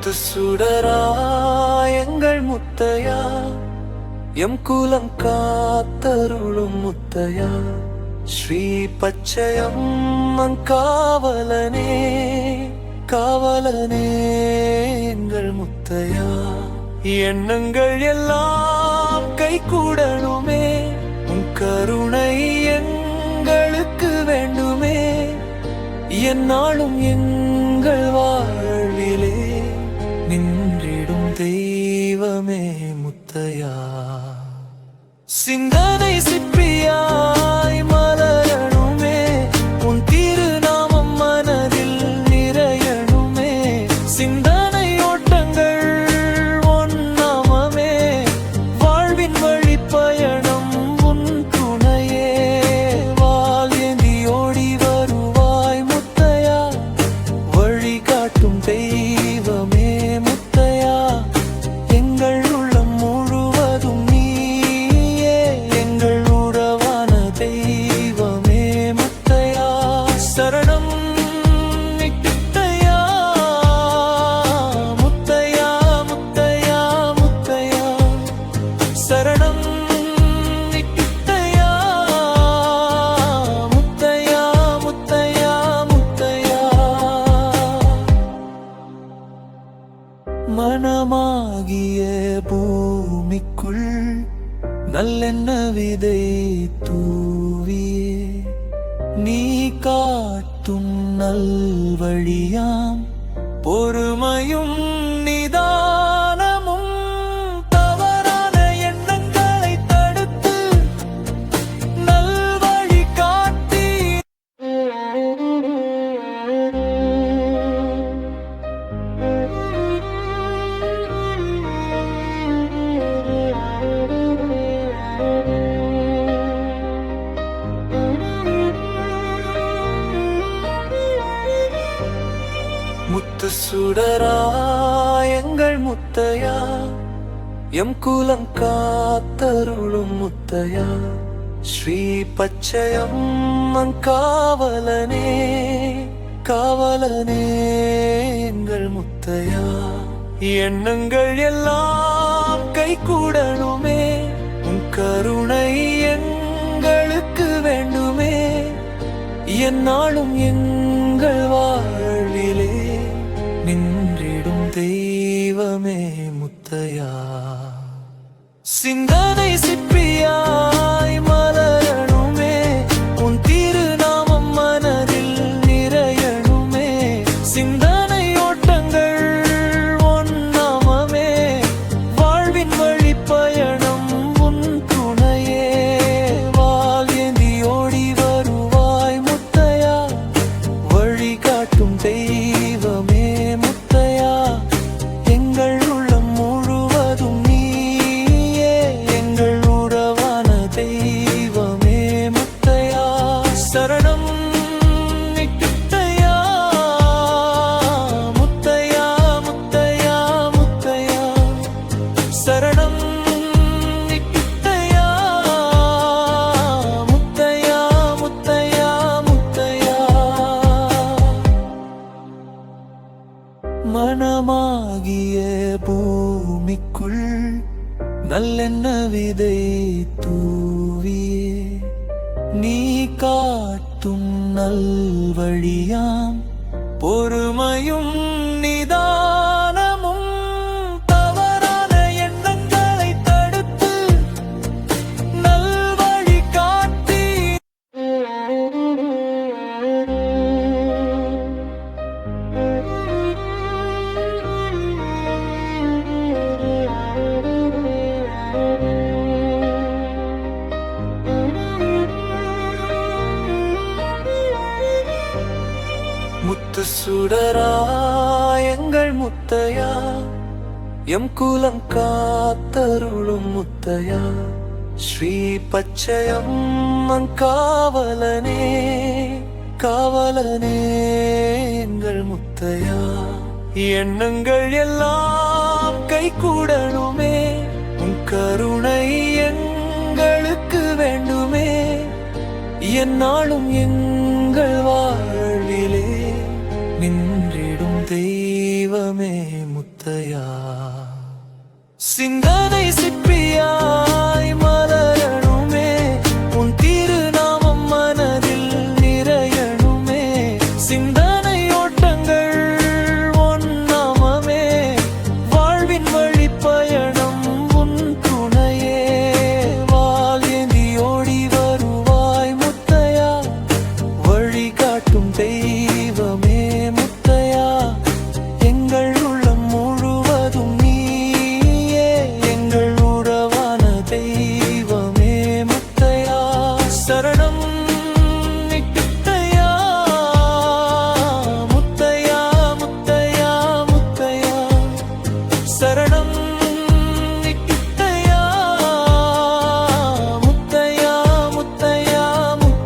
முத்து சுடரா எங்கள் முத்தையா, எம் குலம் காத்தருளும் முத்தையா, ஸ்ரீ பச்சையம்மன் காவலனே காவலனே எங்கள் முத்தையா. எண்ணங்கள் எல்லாம் கைகூடணுமே, உன் கருணை எங்களுக்கு வேண்டுமே, எந்நாளும் எங்கள் வாழ்விலே நின்றிடும் தெய்வமே முத்தையா. சிந்தனை சிப்பியாய் மலரணுமே, உன் திருநாமம் மனதில் நிறையணுமே, சிந்தனை ஓட்டங்கள் உன் நாமமே, வாழ்வின் வழி பயணம் உன் துணையே, வாள் ஏந்தி ஓடி வருவாய் முத்தையா, வழி காட்டும் தெய்வமே முத்தையா. எங்கள் உள்ளம் முழுவதும் நீயே, எங்கள் உறவான தெய்வமே முத்தையா. சரணம் முத்தையா முத்தையா முத்தையா முத்தையா, சரணம் முத்தையா முத்தையா முத்தையா முத்தையா. மனமாகிய பூமிக்குள் நல்லெண்ண விதை தூவியே, நீ காட்டும் நல்வழியாம் பொறுமையும் நிதானமும், தவறான எண்ணங்களை தடுத்து நல்வழி காட்டி முத்து சுடரா எங்கள் முத்தையா, எம் குலம் காத்தருளும் முத்தையா, ஸ்ரீ பச்சையம்மன் காவலனே காவலனே எங்கள் முத்தையா. எண்ணங்கள் எல்லாம் கைகூடணுமே, உன் கருணை எங்களுக்கு வேண்டுமே, எந்நாளும் எங்கள் வாழ்விலே நின்றிடும் தெய்வமே முத்தையா. சிந்தனை சிப்பியாய் மலரணுமே, உன் திருநாமம் மனதில் நிறையணுமே, சிந்தனை ஓட்டங்கள் உன் நாமமே, வாழ்வின் வழி பயணம் உன் துணையே, வாள் ஏந்தி ஓடி வருவாய் முத்தையா, வழி காட்டும் தெய்வமே முத்தையா. எங்கள் உள்ளம் முழுவதும் நீயே, எங்கள் உறவான தெய்வமே முத்தையா. சரணம் முத்தையா முத்தையா முத்தையா முத்தையா, சரணம் முத்தையா முத்தையா முத்தையா முத்தையா. மனமாகிய பூமிக்குள் நல்லெண்ண விதை தூவியே, நீ காட்டும் நல்வழியாம் பொறுமையும் நிதானமும், தவறான எண்ணங்களை தடுத்து நல்வழி காட்டி முத்து சுடரா எங்கள் முத்தையா, எம் குலம் காத்தருளும் முத்தையா, ஸ்ரீ பச்சையம்மன் காவலனே காவலனே எங்கள் முத்தையா. எண்ணங்கள் எல்லாம் கைகூடணுமே, உன் கருணை எங்களுக்கு வேண்டுமே, எந்நாளும் எங்கள் வாழ்விலே நின்றிடும் தெய்வமே முத்தையா. சிங்க